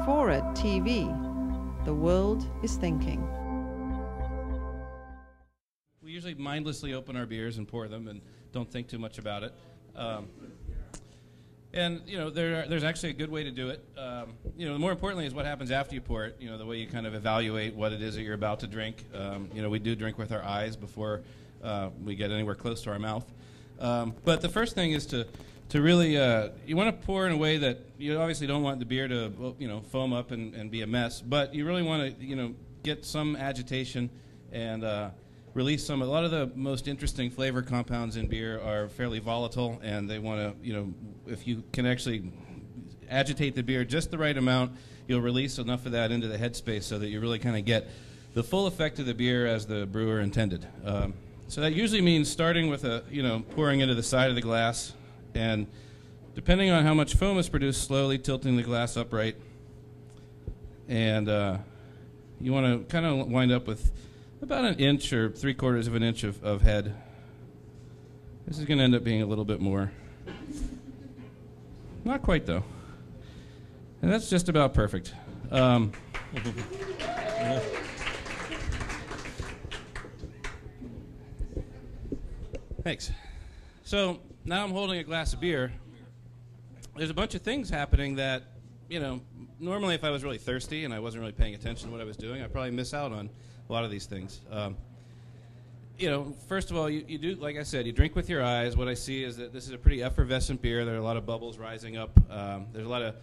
FORA.tv. The world is thinking. We usually mindlessly open our beers and pour them and don't think too much about it. And, you know, there's actually a good way to do it. You know, more importantly is what happens after you pour it, you know, the way you kind of evaluate what it is that you're about to drink. You know, we do drink with our eyes before we get anywhere close to our mouth. But the first thing is to really, you want to pour in a way that you obviously don't want the beer to, you know, foam up and be a mess, but you really want to, you know, get some agitation and release some. A lot of the most interesting flavor compounds in beer are fairly volatile, and they want to, you know, if you can actually agitate the beer just the right amount, you'll release enough of that into the headspace so that you really kind of get the full effect of the beer as the brewer intended. So that usually means starting with a, you know, pouring into the side of the glass, and depending on how much foam is produced, slowly tilting the glass upright, and you want to kind of wind up with about an inch or 3/4 of an inch of head. This is going to end up being a little bit more. Not quite, though. And that's just about perfect. Thanks. So now I'm holding a glass of beer. There's a bunch of things happening that, you know, normally if I was really thirsty and I wasn't really paying attention to what I was doing, I'd probably miss out on a lot of these things. You know, first of all, you do, like I said, you drink with your eyes. What I see is that this is a pretty effervescent beer. There are a lot of bubbles rising up. There's a lot of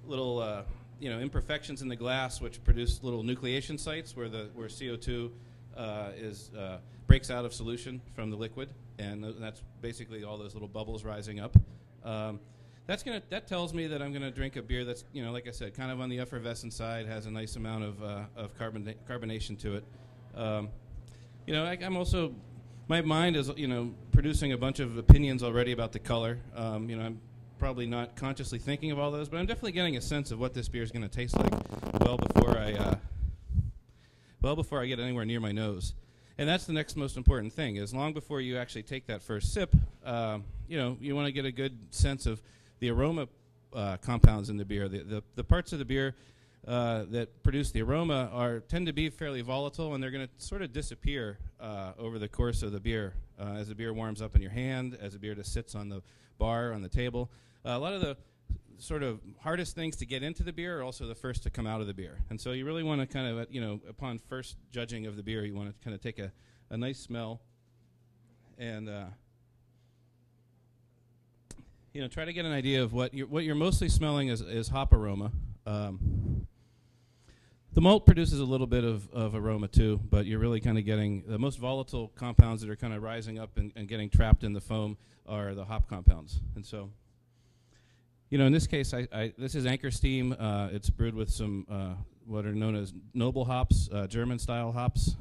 little, you know, imperfections in the glass which produce little nucleation sites where CO2 breaks out of solution from the liquid, and that's basically all those little bubbles rising up. That tells me that I'm going to drink a beer that's, you know, like I said, kind of on the effervescent side, has a nice amount of carbonation to it. You know, I'm also, my mind is, you know, producing a bunch of opinions already about the color. You know, I'm probably not consciously thinking of all those, but I'm definitely getting a sense of what this beer is going to taste like well before I get anywhere near my nose. And that's the next most important thing, is long before you actually take that first sip, you know, you want to get a good sense of the aroma compounds in the beer. The parts of the beer that produce the aroma tend to be fairly volatile, and they're going to sort of disappear over the course of the beer as the beer warms up in your hand, as the beer just sits on the bar, on the table. A lot of the sort of hardest things to get into the beer are also the first to come out of the beer. And so you really want to kind of, you know, upon first judging of the beer, you want to kind of take a nice smell and, you know, try to get an idea of what you're mostly smelling is hop aroma. The malt produces a little bit of aroma too, but you're really kind of getting the most volatile compounds that are kind of rising up and getting trapped in the foam are the hop compounds. And so, you know, in this case, this is Anchor Steam. It's brewed with some what are known as noble hops, German-style hops.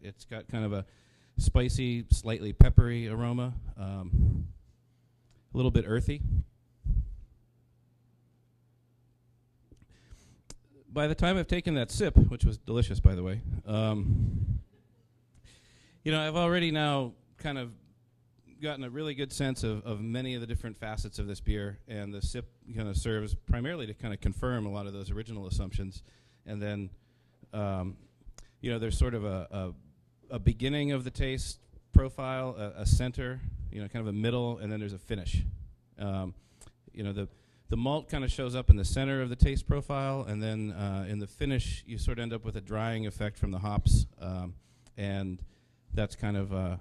It's got kind of a spicy, slightly peppery aroma, a little bit earthy. By the time I've taken that sip, which was delicious, by the way, you know, I've already now kind of gotten a really good sense of many of the different facets of this beer, and the sip kind of serves primarily to kind of confirm a lot of those original assumptions. And then, you know, there's sort of a beginning of the taste profile, a center, you know, kind of a middle, and then there's a finish. You know, the malt kind of shows up in the center of the taste profile, and then in the finish, you sort of end up with a drying effect from the hops, and that's kind of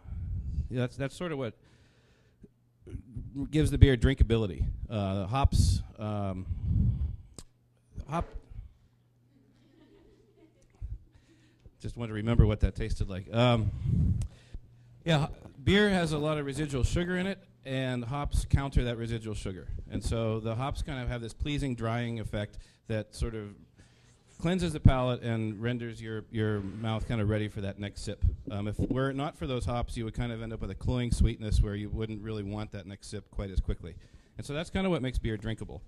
that's sort of what gives the beer drinkability. Hops, just want to remember what that tasted like. Yeah, beer has a lot of residual sugar in it, and hops counter that residual sugar. And so the hops kind of have this pleasing drying effect that sort of cleanses the palate and renders your mouth kind of ready for that next sip. If were it not for those hops, you would kind of end up with a cloying sweetness where you wouldn't really want that next sip quite as quickly. And so that's kind of what makes beer drinkable.